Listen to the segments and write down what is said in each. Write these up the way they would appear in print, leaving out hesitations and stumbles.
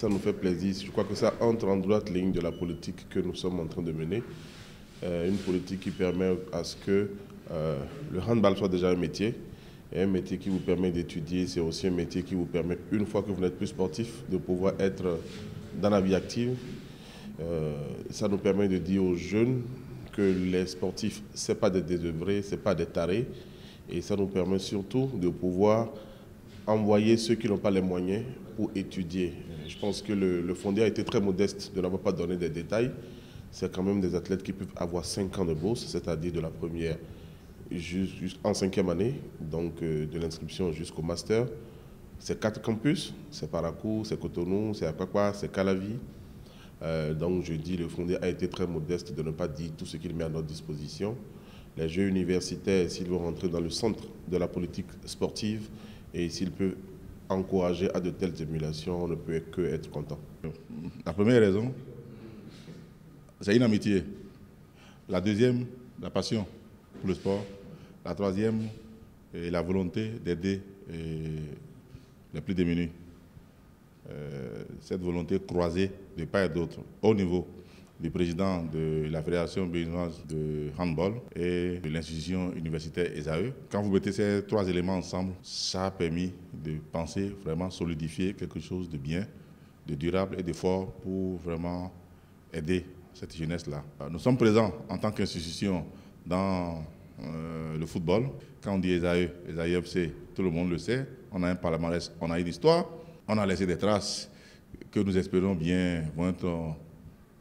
ça nous fait plaisir. Je crois que ça entre en droite ligne de la politique que nous sommes en train de mener. Une politique qui permet à ce que le handball soit déjà un métier. Et un métier qui vous permet d'étudier, c'est aussi un métier qui vous permet, une fois que vous n'êtes plus sportif, de pouvoir être dans la vie active. Ça nous permet de dire aux jeunes que les sportifs, ce n'est pas des désœuvrés, ce n'est pas des tarés. Et ça nous permet surtout de pouvoir envoyer ceux qui n'ont pas les moyens pour étudier. Je pense que le fondé a été très modeste de n'avoir pas donné des détails. C'est quand même des athlètes qui peuvent avoir 5 ans de bourse, c'est-à-dire de la première en 5e année, donc de l'inscription jusqu'au master. C'est 4 campus, c'est Parakou, c'est Cotonou, c'est Akpakpa, c'est Calavi. Donc je dis, le fondé a été très modeste de ne pas dire tout ce qu'il met à notre disposition. Les jeux universitaires, s'ils vont rentrer dans le centre de la politique sportive et s'ils peuvent encourager à de telles émulations, on ne peut que être content. La première raison, c'est une amitié. La deuxième, la passion pour le sport. La troisième, la volonté d'aider les plus démunis. Cette volonté croisée de part et d'autre au niveau du président de la Fédération béninoise de handball et de l'institution universitaire ESAE. Quand vous mettez ces 3 éléments ensemble, ça a permis de penser vraiment solidifier quelque chose de bien, de durable et de fort pour vraiment aider cette jeunesse-là. Nous sommes présents en tant qu'institution dans le football. Quand on dit ESAE, ESAE FC, tout le monde le sait. On a un palmarès, on a une histoire, on a laissé des traces que nous espérons bien vont être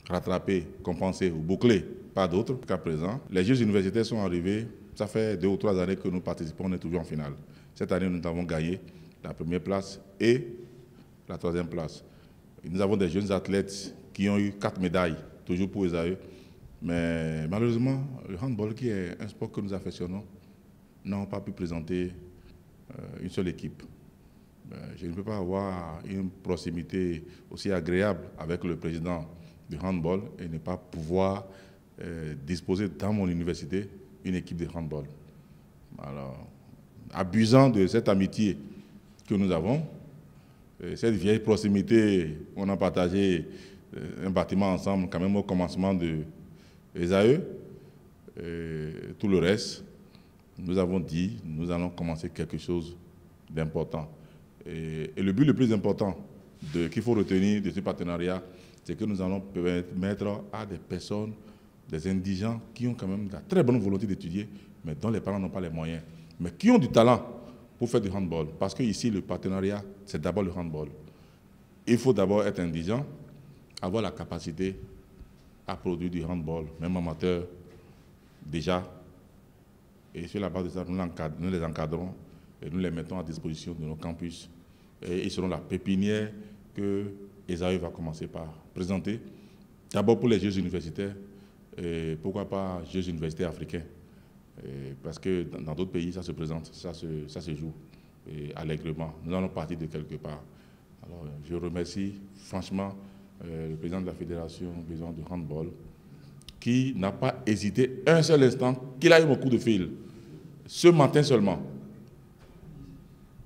rattrapées, compensées ou bouclées par d'autres qu'à présent. Les Jeux universitaires sont arrivés, ça fait 2 ou 3 années que nous participons, on est toujours en finale. Cette année, nous avons gagné la première place et la 3e place. Nous avons des jeunes athlètes qui ont eu 4 médailles, toujours pour ESAE. Mais malheureusement, le handball, qui est un sport que nous affectionnons, n'a pas pu présenter une seule équipe. Je ne peux pas avoir une proximité aussi agréable avec le président du handball et ne pas pouvoir disposer dans mon université une équipe de handball. Alors, abusant de cette amitié que nous avons, cette vieille proximité, on a partagé un bâtiment ensemble quand même au commencement de ESAE, tout le reste, nous avons dit, nous allons commencer quelque chose d'important. Et le but le plus important qu'il faut retenir de ce partenariat, c'est que nous allons permettre à des personnes, des indigents qui ont quand même de la très bonne volonté d'étudier, mais dont les parents n'ont pas les moyens, mais qui ont du talent pour faire du handball. Parce qu'ici, le partenariat, c'est d'abord le handball. Il faut d'abord être indigent, avoir la capacité à produire du handball, même amateur, déjà. Et sur la base de ça, nous les encadrons et nous les mettons à disposition de nos campus. Et ils seront la pépinière que ESAE va commencer par présenter. D'abord pour les Jeux universitaires, et pourquoi pas Jeux universitaires africains. Parce que dans d'autres pays, ça se présente, ça se joue allègrement. Nous allons partir de quelque part. Alors, je remercie franchement le président de la Fédération béninoise de handball, qui n'a pas hésité un seul instant, qu'il a eu mon coup de fil, ce matin seulement,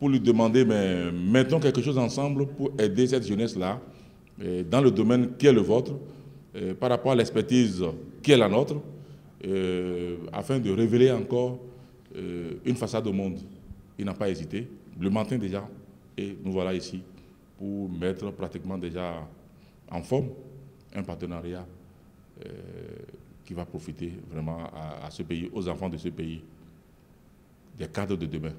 pour lui demander, mais mettons quelque chose ensemble pour aider cette jeunesse-là, dans le domaine qui est le vôtre, par rapport à l'expertise qui est la nôtre, afin de révéler encore une façade au monde. Il n'a pas hésité, le matin déjà, et nous voilà ici pour mettre pratiquement déjà en forme un partenariat qui va profiter vraiment à ce pays, aux enfants de ce pays, des cadres de demain.